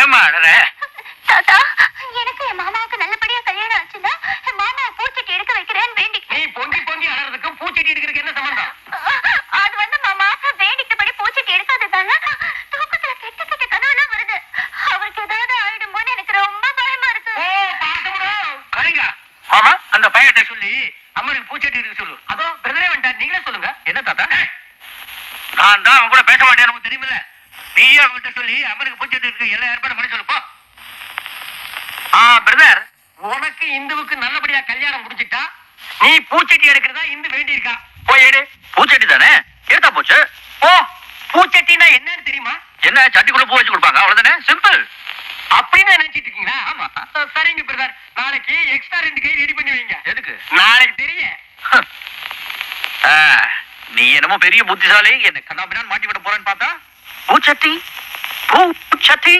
ஏமா அழற? தாத்தா, எனக்கு என் மாமாவுக்கு நல்லபடியா கல்யாணம் ஆச்சுன்னா மாமா பூச்செட்டி எடுக்க வைக்கிறேன்னு வேண்டி. நீ பொங்கி பொங்கி அழறதுக்கும் பூச்செட்டி எடுக்கிறதுக்கு என்ன சம்பந்தம்? அது வந்து மாமா வேண்டிக்கிட்டபடி பூச்செட்டி எடுக்காததால தூக்கத்துல கெட்ட கெட்ட கனவுலாம் வருது. அவருக்கு ஏதாவது ஆயிடுமோன்னு எனக்கு ரொம்ப பயமா இருக்கு. கரிங்க மாமா, அந்த பையன்கிட்ட சொல்லி அம்மனுக்கு பூச்செட்டி இருக்கு சொல்லு. அதோ பிரதரே வந்துட்டார், நீங்களே சொல்லுங்க. என்ன தாத்தா? நான் தான் அவன் கூட பேச மாட்டேன், நமக்கு தெரியுமில்ல. நீயே அவன்கிட்ட சொல்லி அம்மனுக்கு பூச்செட்டி இருக்கு எல்லா ஏற்பாடு பண்ணி சொல்லுப்போ. பிரதர், உனக்கு இந்துவுக்கு நல்லபடியா கல்யாணம் முடிச்சிட்டா நீ பூச்செட்டி எடுக்கிறதா இந்து வேண்டி இருக்கா. போய் எடு. பூச்செட்டி தானே, எடுத்தா போச்சு. ஓ, பூச்செட்டினா என்னன்னு தெரியுமா? என்ன, சட்டிக்குள்ள பூ வச்சு கொடுப்பாங்க, அவ்வளவுதானே, சிம்பிள். அப்படின்னு நினைச்சிட்டு இருக்கீங்களா? ஆமா. சரிங்க பிரதர், நாளைக்கு எக்ஸ்ட்ரா 2 கை ரெடி பண்ணி வைங்க. எதுக்கு? நாளைக்கு தெரியும். நீ என்னமோ பெரிய புத்திசாலி, என்ன கண்ணாபின்னான்னு மாட்டி விட போறேன்னு பார்த்தா பூச்சட்டி பூச்சட்டி